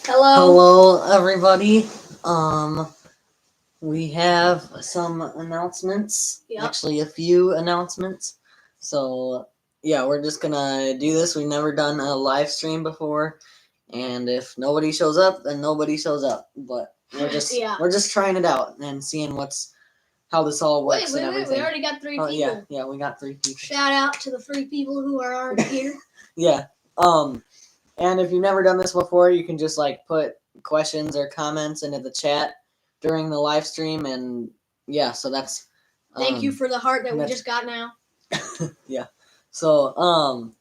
Hello. Hello, everybody. We have some announcements. Yep. Actually, a few announcements. So, yeah, we're just gonna do this. We've never done a live stream before, and if nobody shows up, then nobody shows up. But we're just Yeah. we're just trying it out and seeing how this all works Wait, and wait, wait. everything. We already got three Oh people. yeah, we got 3 people. Shout out to the 3 people who are already here. Yeah. And if you've never done this before, you can just like put questions or comments into the chat during the live stream, and yeah, so that's Thank you for the heart that we that's- just got now. yeah. So all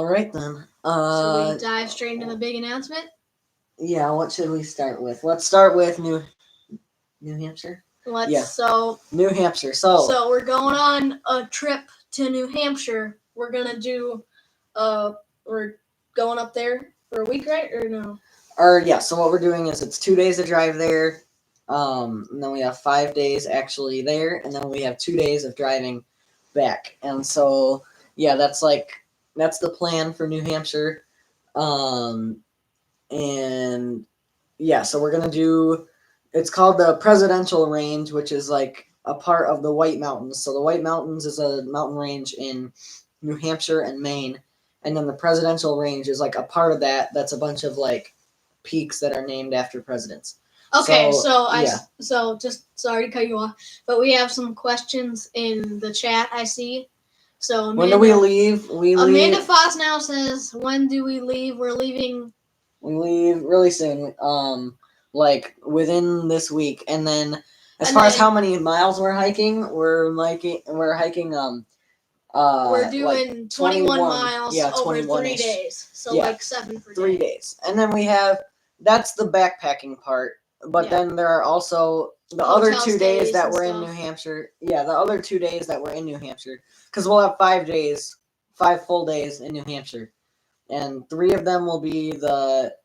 right then. So we dive straight into the big announcement. Yeah, what should we start with? Let's start with New Hampshire. So New Hampshire. So we're going on a trip to New Hampshire. We're gonna do we're going up there for a week, right? Or no? So what we're doing is it's 2 days to drive there. And then we have 5 days actually there, and then we have 2 days of driving back. And so yeah, that's the plan for New Hampshire. And yeah, so we're gonna do. It's called the Presidential Range, which is like a part of the White Mountains. So the White Mountains is a mountain range in New Hampshire and Maine, and then the Presidential Range is like a part of that. That's a bunch of like peaks that are named after presidents. Okay, so just sorry to cut you off, but we have some questions in the chat. I see. So Amanda, when do we leave? Amanda Foss now says, "When do we leave? We're leaving. We leave really soon. Like within this week, and then as far as how many miles we're hiking, we're hiking. We're doing like 21 miles over 3 21-ish. days, so Yeah, like 7 per day. 3 days, and then we have that's the backpacking part. But then there are also the other 2 days that we're in New Hampshire. Yeah, the other 2 days that we're in New Hampshire, because we'll have 5 days, 5 full days in New Hampshire, and 3 of them will be the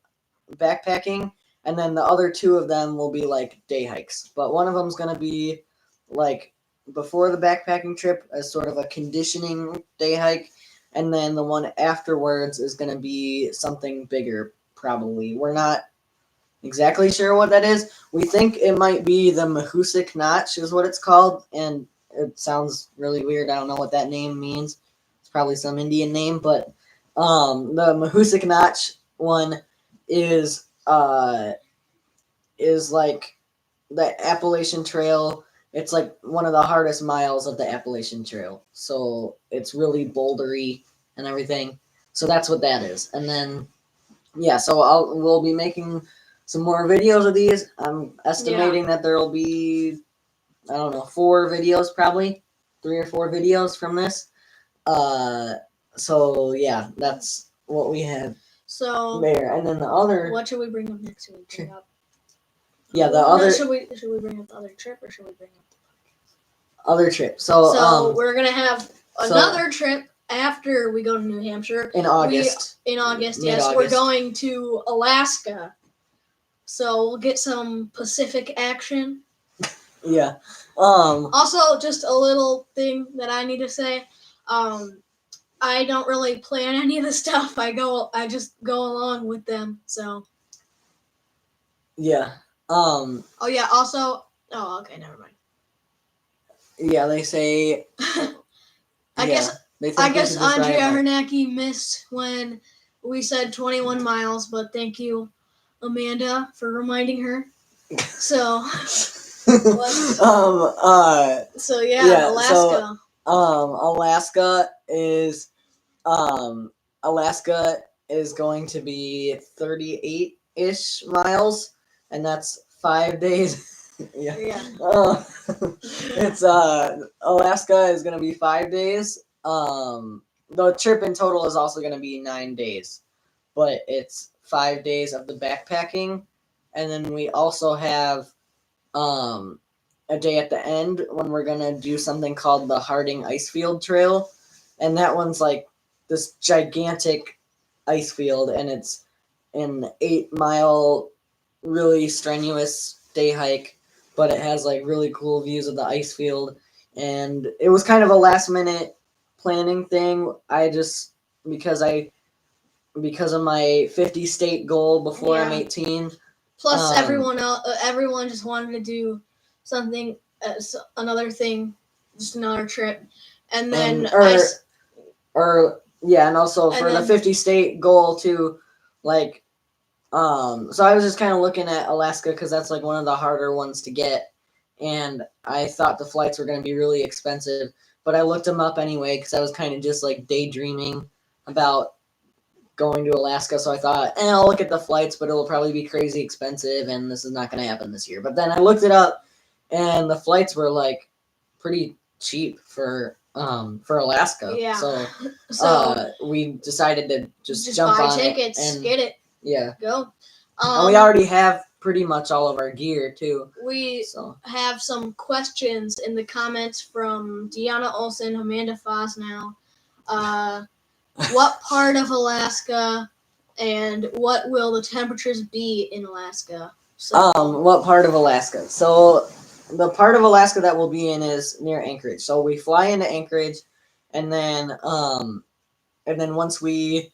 backpacking, and then the other 2 of them will be like day hikes. But one of them's gonna be like before the backpacking trip as sort of a conditioning day hike, and then the one afterwards is gonna be something bigger. Probably we're not exactly sure what that is. We think it might be the Mahoosuc Notch is what it's called, and it sounds really weird. I don't know what that name means. It's probably some Indian name, but the Mahoosuc Notch one is like the Appalachian Trail. It's like one of the hardest miles of the Appalachian Trail. So it's really bouldery and everything. So that's what that is. And then yeah, so we'll be making some more videos of these. I'm estimating that there will be, I don't know, 4 videos probably, 3 or 4 videos from this. So yeah, that's what we have. So there, and then the other. What should we bring up next week? Yeah, the other. Should we bring up the other trip, or should we bring up the other trip? So we're gonna have another trip after we go to New Hampshire in August. Yes, we're going to Alaska. So we'll get some Pacific action. Yeah. Also, just a little thing that I need to say. I don't really plan any of the stuff. I just go along with them. So. Yeah. Oh yeah. Also. Oh, okay. Never mind. Yeah, they say. I guess Andrea Hernacki missed when we said 21 miles, but thank you, Amanda, for reminding her. So. So yeah, Alaska. Alaska is going to be 38-ish miles, and that's 5 days. Yeah. It's Alaska is going to be 5 days. The trip in total is also going to be 9 days, but it's 5 days of the backpacking, and then we also have a day at the end when we're gonna do something called the Harding Icefield Trail, and that one's like this gigantic ice field, and it's an 8-mile, really strenuous day hike, but it has like really cool views of the ice field, and it was kind of a last minute planning thing. Because I because of my 50 state goal before I'm 18. Plus, everyone just wanted to do something, another thing, just another trip, and then and also for the 50 state goal too, like, so I was just kind of looking at Alaska because that's like one of the harder ones to get, and I thought the flights were going to be really expensive, but I looked them up anyway because I was kind of just like daydreaming about going to Alaska, so I thought, I'll look at the flights, but it'll probably be crazy expensive, and this is not going to happen this year. But then I looked it up, and the flights were like pretty cheap for Alaska. Yeah. So we decided to just jump buy on tickets, it and get it. Yeah. Go. And we already have pretty much all of our gear too. We have some questions in the comments from Deanna Olson, Amanda Fosnow. What part of Alaska, and what will the temperatures be in Alaska? What part of Alaska? So the part of Alaska that we'll be in is near Anchorage. So we fly into Anchorage, and then once we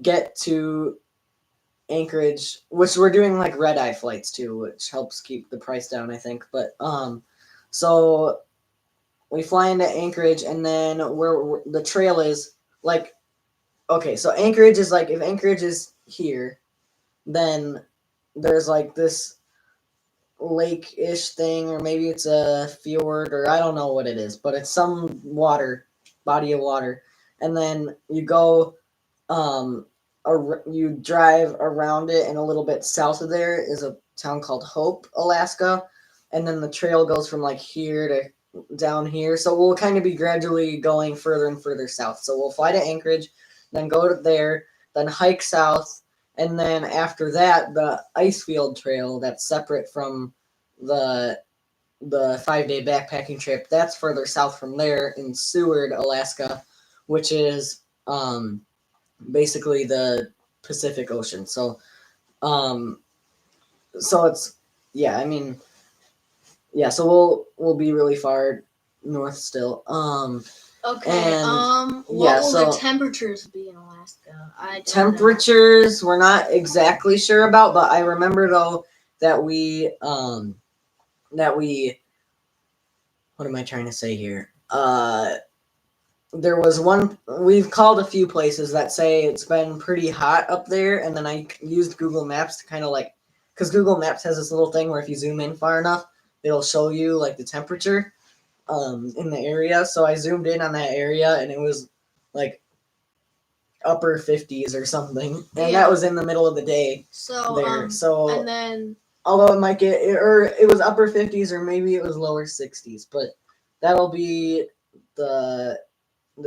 get to Anchorage, which we're doing like red-eye flights too, which helps keep the price down, I think. But so we fly into Anchorage, and then where the trail is like, okay, so Anchorage is like, if Anchorage is here, then there's like this lake-ish thing, or maybe it's a fjord, or I don't know what it is, but it's some body of water, and then you go you drive around it, and a little bit south of there is a town called Hope, Alaska, and then the trail goes from like here to down here. So we'll kind of be gradually going further and further south. So we'll fly to Anchorage, then go to there, then hike south, and then after that, the Icefield Trail that's separate from the 5-day backpacking trip, that's further south from there in Seward, Alaska, which is basically the Pacific Ocean. So it's so we'll be really far north still. Okay. What will the temperatures be in Alaska? Temperatures we're not exactly sure about, but I remember though that we what am I trying to say here? There was one, we've called a few places that say it's been pretty hot up there, and then I used Google Maps to kind of like, because Google Maps has this little thing where if you zoom in far enough, it'll show you like the temperature in the area. So I zoomed in on that area, and it was like upper 50s or something, and that was in the middle of the day. And then, although it might it was upper 50s, or maybe it was lower 60s, but that'll be the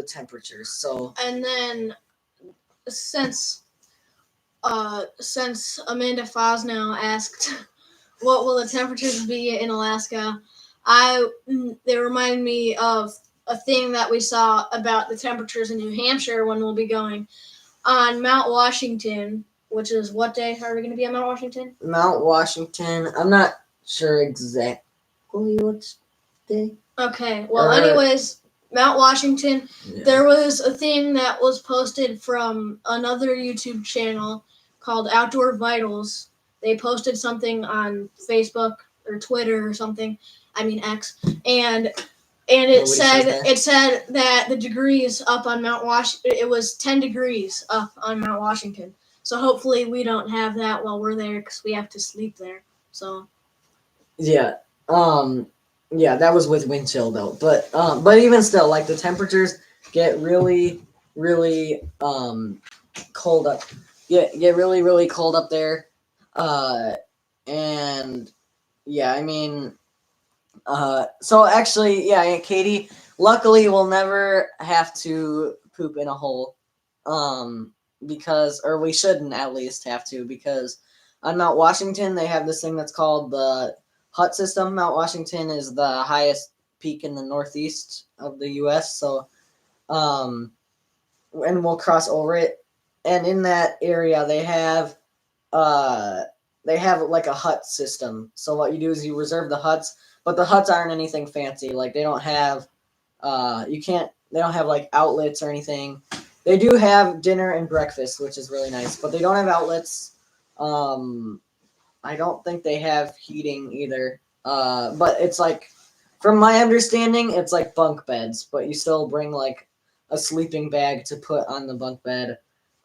temperatures. So, and then since Amanda Fosnow asked what will the temperatures be in Alaska, they remind me of a thing that we saw about the temperatures in New Hampshire when we'll be going on Mount Washington, which is what day are we going to be on Mount Washington? Mount Washington, I'm not sure exactly what day. Okay, well, anyways, Mount Washington, there was a thing that was posted from another YouTube channel called Outdoor Vitals. They posted something on Facebook or Twitter or something. I mean X, and it said that the degrees up on Mount Washington, it was 10 degrees up on Mount Washington. So hopefully we don't have that while we're there, because we have to sleep there. So yeah, that was with wind chill though. But even still, like, the temperatures get really, really cold up. Get really, really cold up there. And yeah, I mean, so actually, yeah, Katie, luckily we'll never have to poop in a hole, or we shouldn't at least have to, because on Mount Washington they have this thing that's called the Hut system. Mount Washington is the highest peak in the northeast of the U.S. So, and we'll cross over it, and in that area they have like a hut system. So what you do is you reserve the huts, but the huts aren't anything fancy. Like, they don't have they don't have like outlets or anything. They do have dinner and breakfast, which is really nice, but they don't have outlets. I don't think they have heating either. But it's like, from my understanding, it's like bunk beds, but you still bring like a sleeping bag to put on the bunk bed.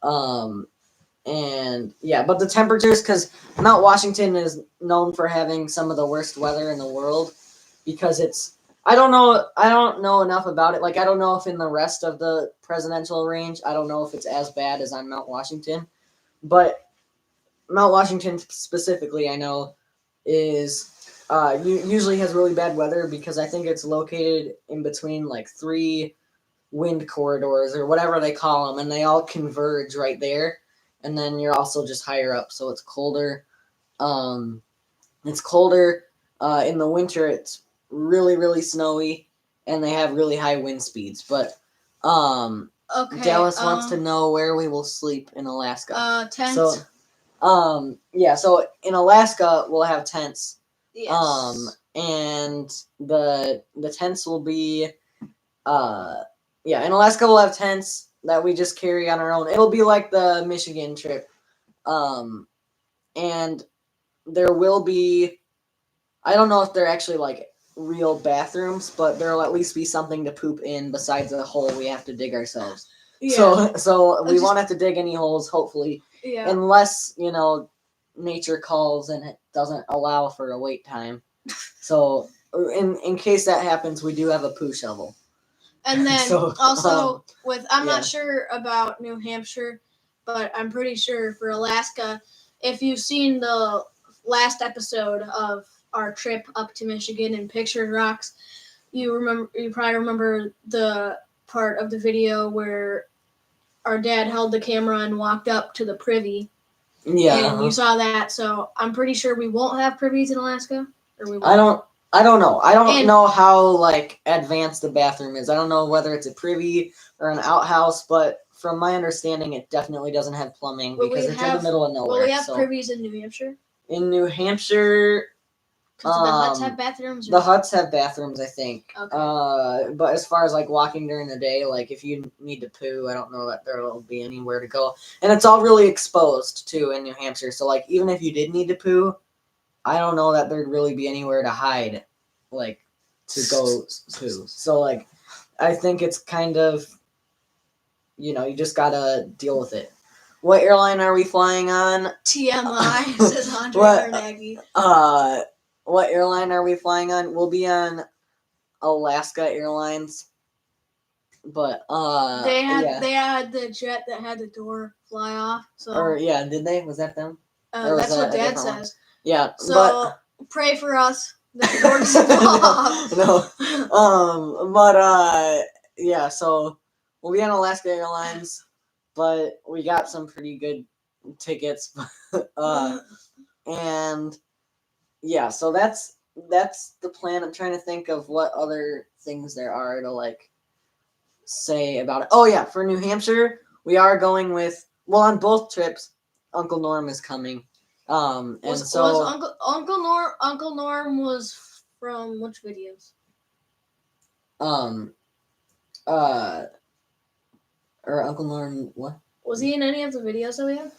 And yeah, but the temperatures, because Mount Washington is known for having some of the worst weather in the world, because it's, I don't know enough about it. Like, I don't know if in the rest of the presidential range, I don't know if it's as bad as on Mount Washington, but Mount Washington specifically, I know, is usually has really bad weather because I think it's located in between like 3 wind corridors or whatever they call them, and they all converge right there. And then you're also just higher up, so it's colder. It's colder. In the winter, it's really, really snowy, and they have really high wind speeds. But Okay. Dallas wants to know where we will sleep in Alaska. Tent. So, yeah. So in Alaska, we'll have tents. Yes. And the tents will be, yeah. In Alaska, we'll have tents that we just carry on our own. It'll be like the Michigan trip. And there will be, I don't know if they're actually like real bathrooms, but there'll at least be something to poop in besides a hole we have to dig ourselves. Yeah. So we won't have to dig any holes, hopefully, unless, nature calls and it doesn't allow for a wait time. So in case that happens, we do have a poo shovel. And then I'm not sure about New Hampshire, but I'm pretty sure for Alaska, if you've seen the last episode of our trip up to Michigan and Pictured Rocks, you probably remember the part of the video where our dad held the camera and walked up to the privy. Yeah. And you saw that, so I'm pretty sure we won't have privies in Alaska, or we won't. I don't know. I don't know how like advanced the bathroom is. I don't know whether it's a privy or an outhouse, but from my understanding, it definitely doesn't have plumbing because it's in the middle of nowhere. Will we have privies in New Hampshire? In New Hampshire, because the huts have bathrooms. The huts have bathrooms, I think. Okay. But as far as like walking during the day, like if you need to poo, I don't know that there will be anywhere to go. And it's all really exposed too in New Hampshire. So like even if you did need to poo, I don't know that there'd really be anywhere to hide, like to go poo. So like I think it's kind of, you just gotta deal with it. What airline are we flying on? TMI, says Andre Carnegie. What airline are we flying on? We'll be on Alaska Airlines. But they had the jet that had the door fly off. So did they? Was that them? That's what Dad says. One? Yeah. So pray for us that the door doesn't fall off. Yeah. So we'll be on Alaska Airlines, but we got some pretty good tickets. And yeah, so that's the plan. I'm trying to think of what other things there are to like say about it. Oh yeah, for New Hampshire, we are going with, well, on both trips, Uncle Norm is coming. Uncle Norm was from which videos? Or Uncle Norm, what? Was he in any of the videos that we have?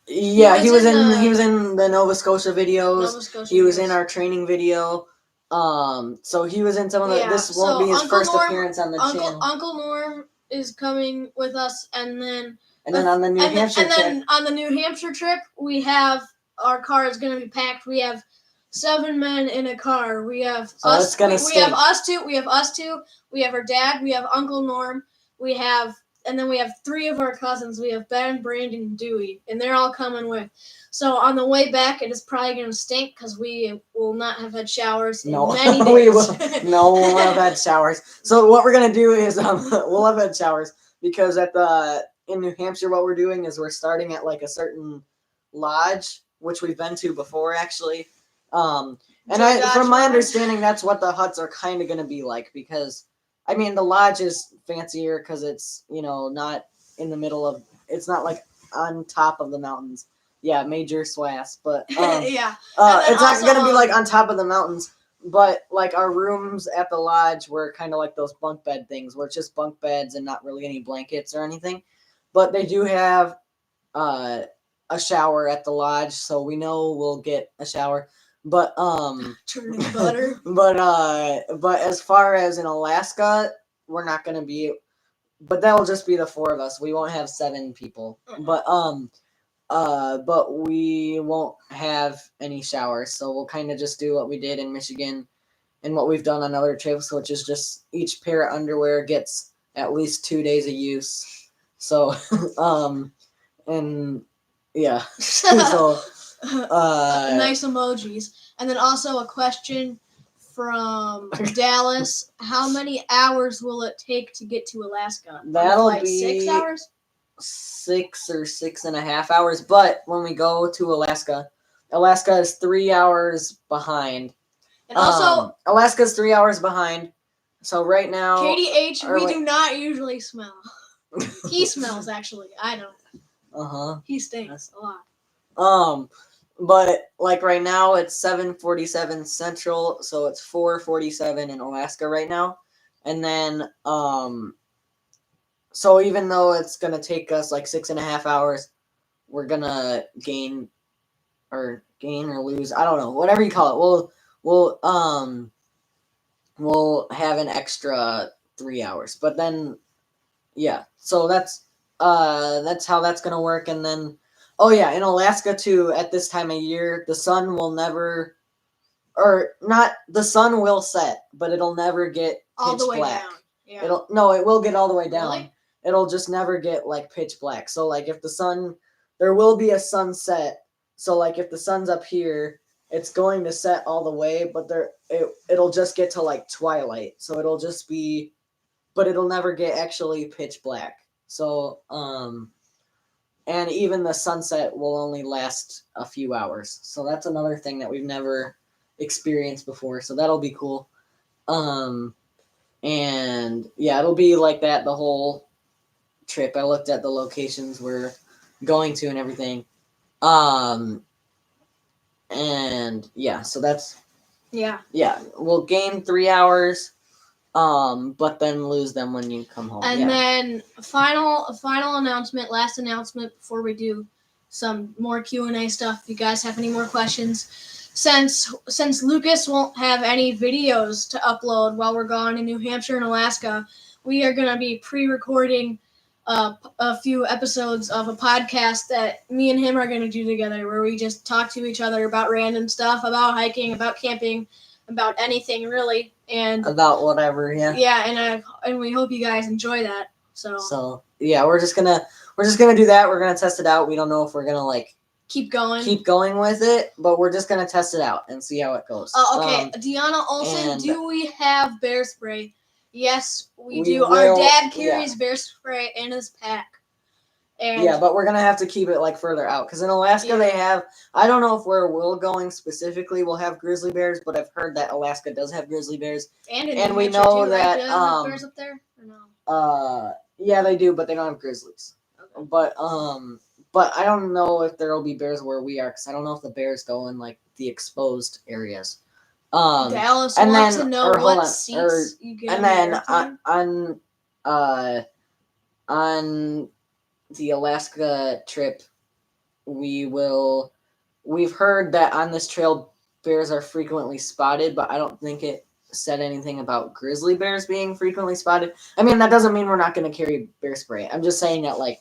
Yeah, he was in the Nova Scotia videos. He was in our training video. So he was in some of the. This won't be his first appearance on the channel. Uncle Norm is coming with us, and then on the New Hampshire trip. And then on the New Hampshire trip, we have our car is going to be packed. We have 7 men in a car. We have us. We have us two. We have our dad. We have Uncle Norm. And then we have 3 of our cousins. We have Ben, Brandon, and Dewey, and they're all coming with. So on the way back, it is probably going to stink because we will not have had showers in many days. We will not have had showers. So what we're going to do is we'll have had showers because in New Hampshire, what we're doing is we're starting at like a certain lodge, which we've been to before actually. From my understanding, that's what the huts are kind of going to be like because. I mean, the lodge is fancier because it's, not in the middle of, it's not like on top of the mountains. Yeah, major swass, but yeah. It's not going to be like on top of the mountains, but like our rooms at the lodge were kind of like those bunk bed things where it's just bunk beds and not really any blankets or anything. but they do have a shower at the lodge, so we know we'll get a shower. But Turning butter. but as far as in Alaska, we're not gonna be. But that will just be the 4 of us. We won't have 7 people. But we won't have any showers, so we'll kind of just do what we did in Michigan and what we've done on other trips, which is just each pair of underwear gets at least 2 days of use. So, and yeah, so nice emojis, and then also a question from Dallas: how many hours will it take to get to Alaska? That'll be 6 hours. 6 or 6.5 hours. But when we go to Alaska is 3 hours behind. And also, Alaska's 3 hours behind. So right now, KDH, we do not usually smell. He smells, actually. I don't. He stinks a lot. But like right now, it's 7:47 Central, so it's 4:47 in Alaska right now, and then so even though it's gonna take us like 6.5 hours, we're gonna gain or lose. I don't know, whatever you call it. We'll have an extra 3 hours, but then yeah. So that's how that's gonna work, and then oh yeah, in Alaska too. At this time of year, the sun will never, or not. The sun will set, but it'll never get all pitch the way black. down. Yeah. It will get all the way down. Really? It'll just never get like pitch black. So like if the sun, there will be a sunset. So like if the sun's up here, it's going to set all the way, but it'll just get to like twilight. So it'll just be, but it'll never get actually pitch black. So and even the sunset will only last a few hours. So that's another thing that we've never experienced before. So that'll be cool. And yeah, it'll be like that the whole trip. I looked at the locations we're going to and everything. And yeah, so that's yeah. We'll gain 3 hours, but then lose them when you come home. And then final announcement, last announcement before we do some more Q&A stuff. If you guys have any more questions, since Lucas won't have any videos to upload while we're gone in New Hampshire and Alaska, we are gonna be pre-recording a few episodes of a podcast that me and him are gonna do together, where we just talk to each other about random stuff, about hiking, about camping, about anything really, and about whatever. Yeah, and we hope you guys enjoy that. So yeah, we're just gonna do that. We're gonna test it out. We don't know if we're gonna like keep going with it, but we're just gonna test it out and see how it goes. Okay, Deanna Olson, do we have bear spray? Yes, we do. Will, our dad carries bear spray in his pack. And yeah, but we're gonna have to keep it like further out, because in Alaska they have. I don't know if where we're going specifically will have grizzly bears, but I've heard that Alaska does have grizzly bears. And we know that have bears up there or no? Yeah, they do, but they don't have grizzlies. Okay. But I don't know if there will be bears where we are, because I don't know if the bears go in like the exposed areas. Dallas wants to know what seats you get. And then on the Alaska trip, we've heard that on this trail bears are frequently spotted, but I don't think it said anything about grizzly bears being frequently spotted. I mean, that doesn't mean we're not going to carry bear spray. I'm just saying that like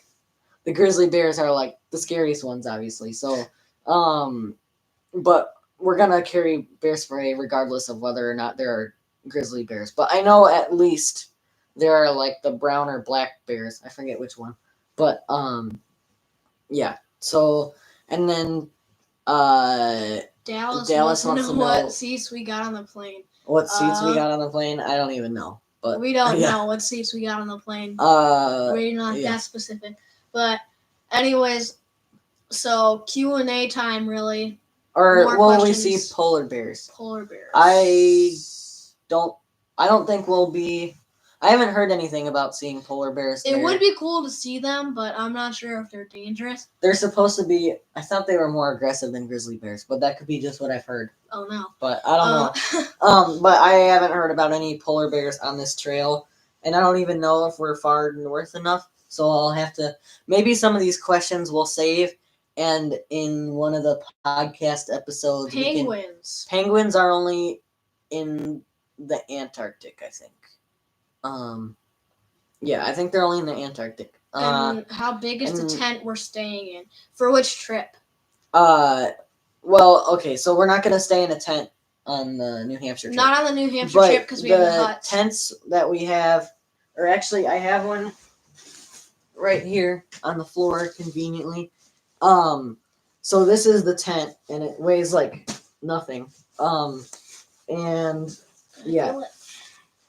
the grizzly bears are like the scariest ones, obviously. So, but we're going to carry bear spray regardless of whether or not there are grizzly bears. But I know at least there are like the brown or black bears. I forget which one. But yeah. So, and then Dallas wants to know what seats we got on the plane. What seats we got on the plane? I don't even know. But we don't know what seats we got on the plane. We're not that specific. But anyways, so Q&A time really. Or will we see polar bears? Polar bears. I don't think we'll be. I haven't heard anything about seeing polar bears there. It would be cool to see them, but I'm not sure if they're dangerous. They're supposed to be. I thought they were more aggressive than grizzly bears, but that could be just what I've heard. Oh no. But I don't know. But I haven't heard about any polar bears on this trail, and I don't even know if we're far north enough. So I'll have to, maybe some of these questions we'll save, and in one of the podcast episodes, penguins are only in the Antarctic, I think. Yeah, I think they're only in the Antarctic. And how big is the tent we're staying in? For which trip? Well, okay, so we're not gonna stay in a tent on the New Hampshire trip. Not on the New Hampshire trip because we have the huts. Tents that we have, or actually, I have one right here on the floor conveniently. So this is the tent, and it weighs like nothing. And yeah,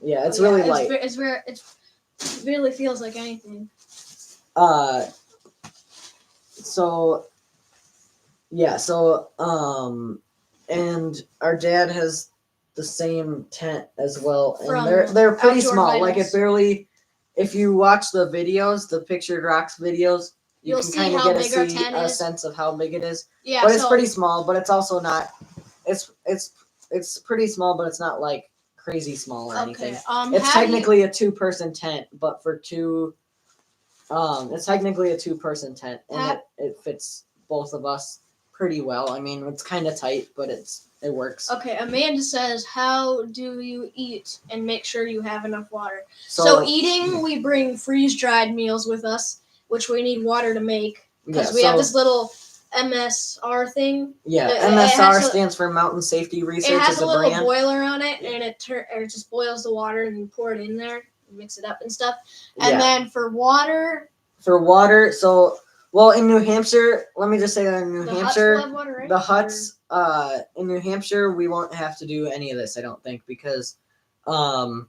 it's really light. It really feels like anything. And our dad has the same tent as well, and they're pretty small. Vitals. Like, it barely. If you watch the videos, the Pictured Rocks videos, you can kind of get a sense of how big it is. Yeah, but it's pretty small. But it's also not. It's pretty small, but it's not like crazy small or anything. It's technically a 2-person tent, but for two. It's technically a 2-person tent, and it fits both of us pretty well. I mean, it's kind of tight, but it works. Okay, Amanda says, how do you eat and make sure you have enough water? So eating, we bring freeze-dried meals with us, which we need water to make, because we have this little MSR thing. Yeah, MSR stands for Mountain Safety Research. It has a little boiler on it, and it just boils the water, and you pour it in there, and mix it up and stuff. And then for water, in New Hampshire, let me just say that in New Hampshire, huts will have water, right? The huts, in New Hampshire, we won't have to do any of this, I don't think, because in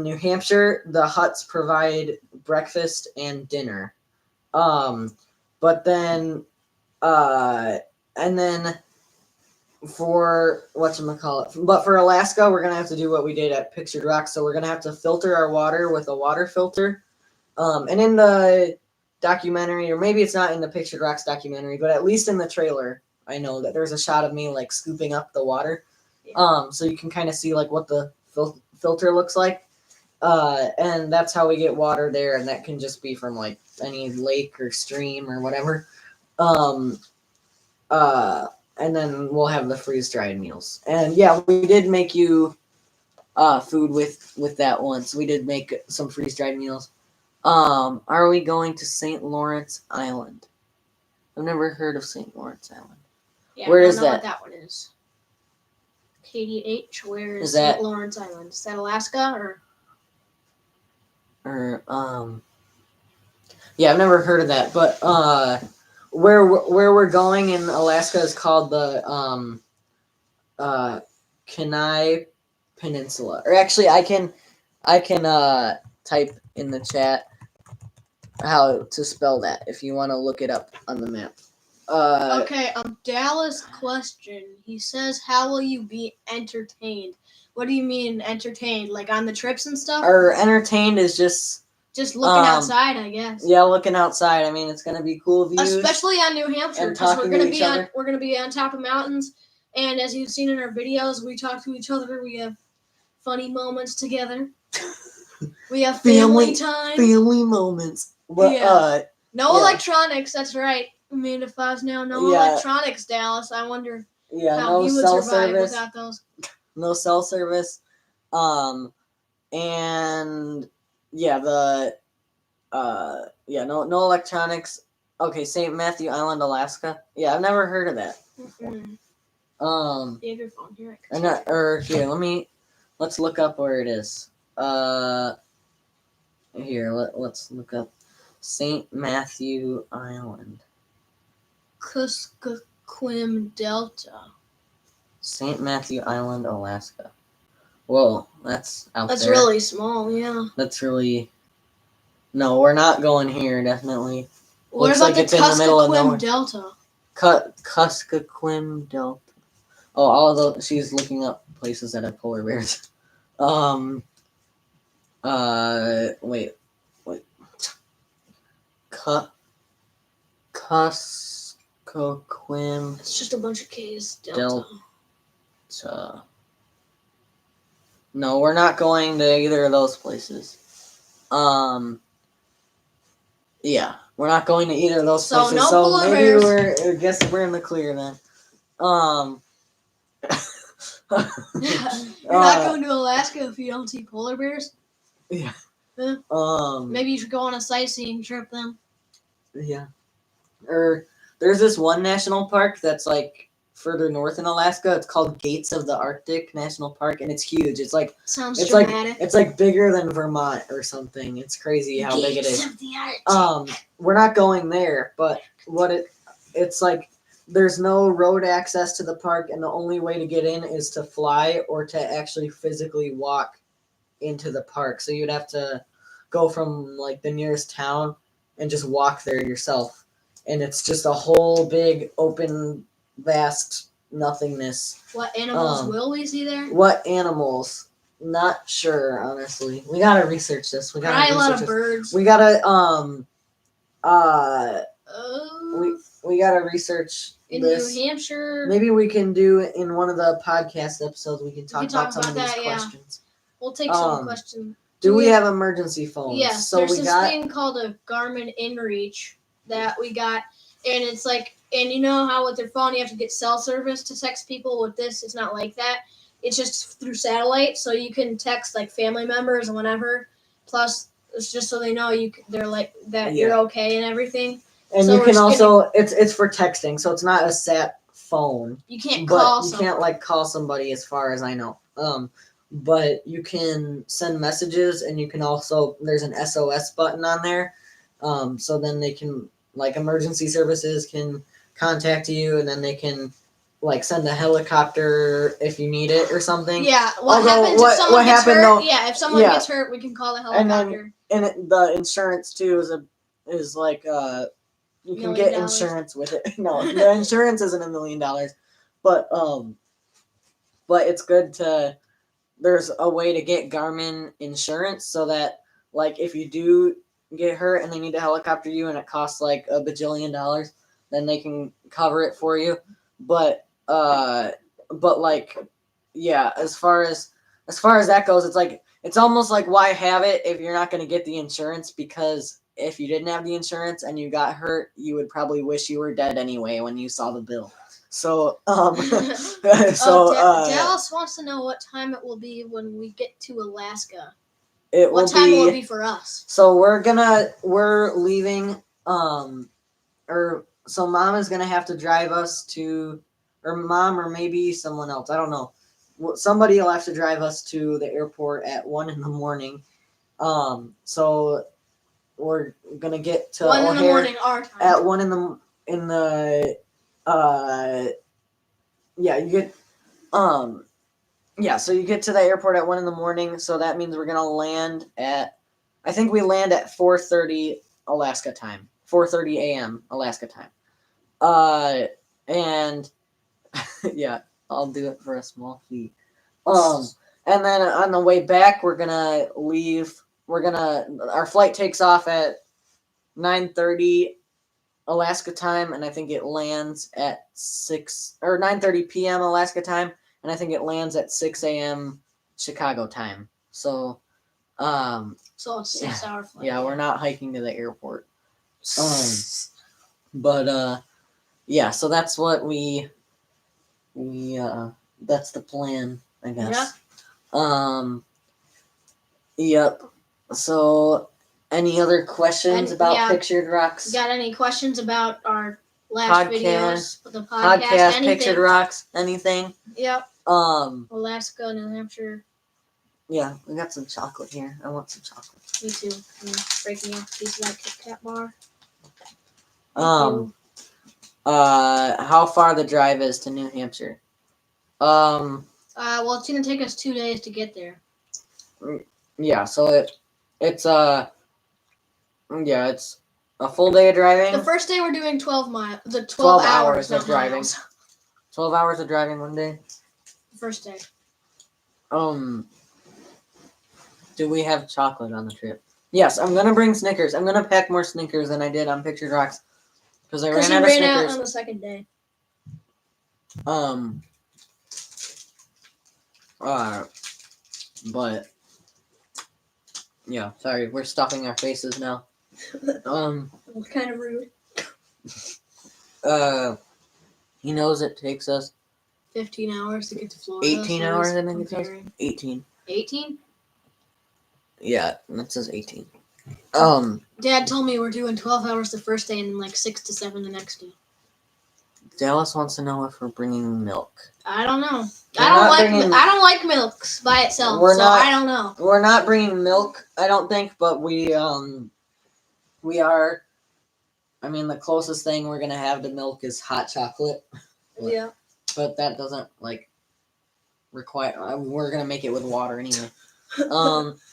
New Hampshire, the huts provide breakfast and dinner. But then for but for Alaska, we're gonna have to do what we did at Pictured Rocks. So we're gonna have to filter our water with a water filter. And in the documentary, or maybe it's not in the Pictured Rocks documentary, but at least in the trailer, I know that there's a shot of me like scooping up the water. Yeah. So you can kind of see like what the filter looks like. And that's how we get water there, and that can just be from like any lake or stream or whatever. And then we'll have the freeze-dried meals. And yeah, we did make you food with that once. We did make some freeze-dried meals. Are we going to St. Lawrence Island? I've never heard of St. Lawrence Island. Yeah, where is that? I don't know what that one is. KDH, where is St. Lawrence Island? Is that Alaska yeah, I've never heard of that. But where we're going in Alaska is called the Kenai Peninsula. Or actually, I can type in the chat how to spell that if you want to look it up on the map. Okay, Dallas question. He says, how will you be entertained? What do you mean entertained? Like on the trips and stuff? Or entertained is just looking outside, I guess. Yeah, looking outside. I mean, it's gonna be cool views. Especially on New Hampshire, because we're gonna be on top of mountains, and as you've seen in our videos, we talk to each other. We have funny moments together. We have family time. Family moments. But, yeah. No electronics. That's right. Amanda Fosnell. No electronics, Dallas. I wonder how you would survive without those. No cell service. And yeah, no electronics. Okay, St. Matthew Island, Alaska. Yeah, I've never heard of that. Mm-mm. You have your phone here. Let's look up where it is. Let's look up St. Matthew Island. Kuskokwim Delta. St. Matthew Island, Alaska. Whoa, that's out there. That's really small, yeah. That's really... No, we're not going here, definitely. What Looks about like the it's in the middle of nowhere. Delta? Kuskokwim Delta. Oh, although she's looking up places that have polar bears. Wait. Kuskokwim. It's just a bunch of K's. Delta. No, we're not going to either of those places. Yeah, we're not going to either of those So places. no So polar maybe bears. I guess we're in the clear then. You're not going to Alaska if you don't see polar bears. Yeah. Yeah. Maybe you should go on a sightseeing trip then. Yeah. Or there's this one national park that's like further north in Alaska. It's called Gates of the Arctic National Park, and it's huge. Sounds It's dramatic. it's like bigger than Vermont or something. It's crazy how big it is. Gates of the Arctic. We're not going there, but it's like there's no road access to the park, and the only way to get in is to fly or to actually physically walk into the park. So you'd have to go from like the nearest town and just walk there yourself. And it's just a whole big open vast nothingness. What animals will we see there? What animals? Not sure, honestly. We gotta research this. Probably a lot of birds. We gotta we gotta research in this. New Hampshire. Maybe we can do in one of the podcast episodes. We can talk about some of these questions. We'll take some questions. Do we have emergency phones? Yes. So there's this thing called a Garmin InReach that we got, and it's like, and you know how with your phone you have to get cell service to text people. With this, it's not like that. It's just through satellite, so you can text like family members and whatever. Plus, it's just so they know they're like that you're okay and everything. And so you can also it's for texting, so it's not a sat phone. You can't call. You can't like call somebody, as far as I know. But you can send messages, and you can also there's an SOS button on there, so then they can like emergency services can contact you, and then they can like send a helicopter if you need it or something. Yeah. What happens if someone gets hurt? Yeah, if someone gets hurt, we can call the helicopter. And the insurance too is like you can get insurance with it. No, the insurance isn't $1 million, but it's good to. There's a way to get Garmin insurance so that like if you do get hurt and they need to helicopter you and it costs like $1 bajillion, then they can cover it for you. But like yeah, as far as that goes, it's like it's almost like why have it if you're not going to get the insurance, because if you didn't have the insurance and you got hurt, you would probably wish you were dead anyway when you saw the bill. So Dallas wants to know what time it will be when we get to Alaska. What time will it be for us? So we're leaving so mom is gonna have to drive us to, or mom or maybe someone else, I don't know. Somebody will have to drive us to the airport at 1 a.m. So we're gonna get to 1 O'Hare a.m. our time. At 1 in the yeah, you get so you get to the airport at 1 a.m. So that means we're gonna land at, I think we land at 4:30 Alaska time. 4:30 a.m. Alaska time. And yeah, I'll do it for a small fee. And then on the way back, we're gonna leave. Our flight takes off at 9:30 Alaska time, and I think it lands at 9:30 p.m. Alaska time, and I think it lands at 6 a.m. Chicago time. So, so a 6-hour flight. Yeah, we're not hiking to the airport. But yeah, so that's what we that's the plan, I guess. Yeah. Yep. So, any other questions about Pictured Rocks? Got any questions about our last videos? The podcast Pictured Rocks, anything? Yep. Alaska, New Hampshire. Yeah, we got some chocolate here. I want some chocolate. Me too. I'm breaking off a piece of that Kit Kat bar. How far the drive is to New Hampshire? Well, it's gonna take us 2 days to get there. Yeah, so it's a full day of driving. The first day we're doing 12 hours of driving. 12 hours of driving one day. The first day. Do we have chocolate on the trip? Yes, I'm gonna bring Snickers. I'm gonna pack more Snickers than I did on Pictured Rocks because I ran out of Snickers. Out on the second day. But Yeah, sorry, we're stuffing our faces now. Kind of rude. He knows it takes us 15 hours to get to Florida. 18 so hours, he's I think it says. comparing. 18. 18? Yeah, that says 18. Dad told me we're doing 12 hours the first day and then like 6 to 7 the next day. Dallas wants to know if we're bringing milk. I don't know. We're I not don't bringing- I don't like milk by itself, We're so not- I don't know. We're not bringing milk, I don't think, but we are. I mean, the closest thing we're gonna have to milk is hot chocolate. Yeah. But that doesn't require. We're gonna make it with water anyway.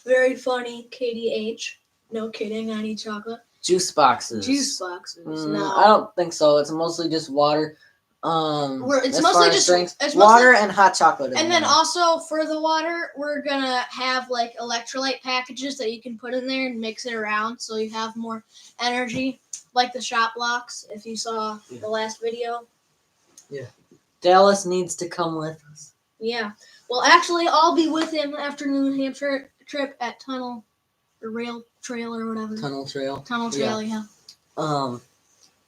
Very funny, KDH. No kidding, I need chocolate. Juice boxes. Juice boxes. No. I don't think so. It's mostly just water. It's as mostly far as just drinks, it's water mostly, and hot chocolate. and then also for the water, we're gonna have like electrolyte packages that you can put in there and mix it around, so you have more energy, like the shot blocks. If you saw the last video. Yeah. Dallas needs to come with us. Yeah. Well, actually, I'll be with him after New Hampshire trip at Tunnel or Rail Trail or whatever. Tunnel Trail. Tunnel Trail, yeah.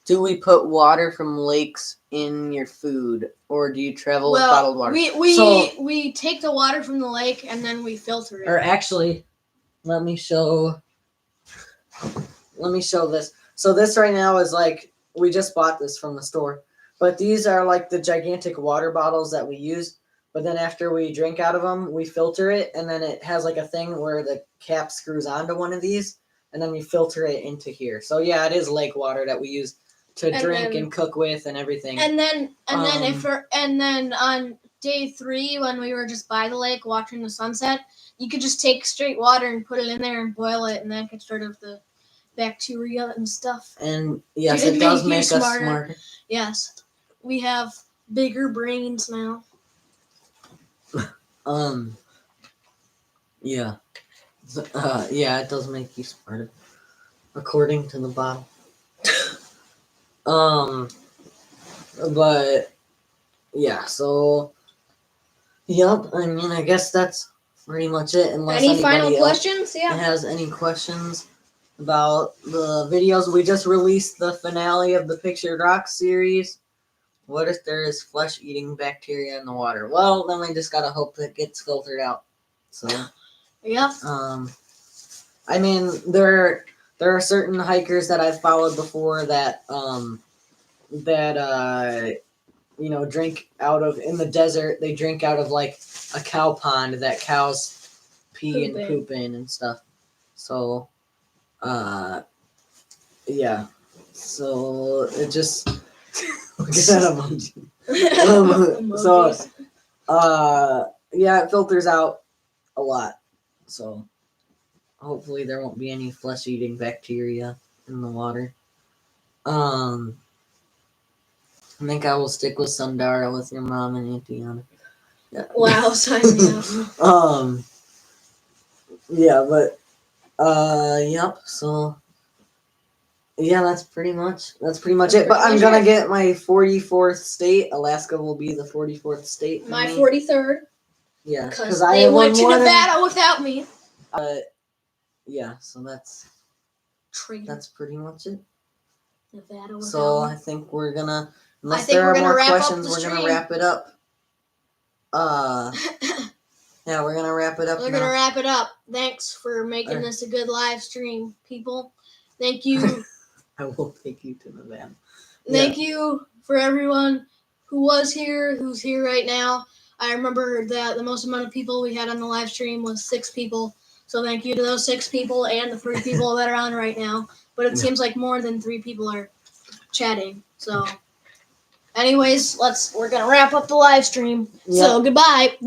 Do we put water from lakes in your food, or do you travel with bottled water? We take the water from the lake and then we filter it. Or actually, let me show this. So this right now is like, we just bought this from the store, but these are like the gigantic water bottles that we use. But then after we drink out of them, we filter it, and then it has like a thing where the cap screws onto one of these, and then we filter it into here. So yeah, it is lake water that we use to drink and cook with and everything. And then on day 3, when we were just by the lake watching the sunset, you could just take straight water and put it in there and boil it, and that gets rid of the bacteria and stuff. And yes, it does make us smarter. Yes, we have bigger brains now. Yeah. Yeah, it does make you smarter, according to the bottle. But yeah, so yep. I mean, I guess that's pretty much it. Unless any final else questions? Yeah. has any questions about the videos? We just released the finale of the Pictured Rocks series. What if there is flesh-eating bacteria in the water? Well, then we just gotta hope that it gets filtered out. So, yep. I mean, there are certain hikers that I've followed before that drink out of, in the desert. They drink out of like a cow pond that cows pee and poop in and stuff. So, yeah. So it just. Look at that emoji. Yeah, it filters out a lot. So hopefully there won't be any flesh-eating bacteria in the water. I think I will stick with Sundara with your mom and Auntie Anna. Yeah. Wow, sign me up. Yeah, but yep. So. Yeah, that's pretty much it. But I'm gonna get my 44th state. Alaska will be the 44th state. My 43rd. Yeah, because they went to Nevada without me. Yeah, so that's pretty much it. Nevada without so me. I think we're gonna, unless there are more questions, we're gonna wrap it up. Yeah, we're gonna wrap it up. We're gonna wrap it up. Thanks for making this a good live stream, people. Thank you. I will take you to Nevada. Thank you for everyone who was here, who's here right now. I remember that the most amount of people we had on the live stream was 6 people. So thank you to those 6 people and the 3 people that are on right now. But it seems like more than 3 people are chatting. So anyways, we're gonna wrap up the live stream. Yep. So goodbye.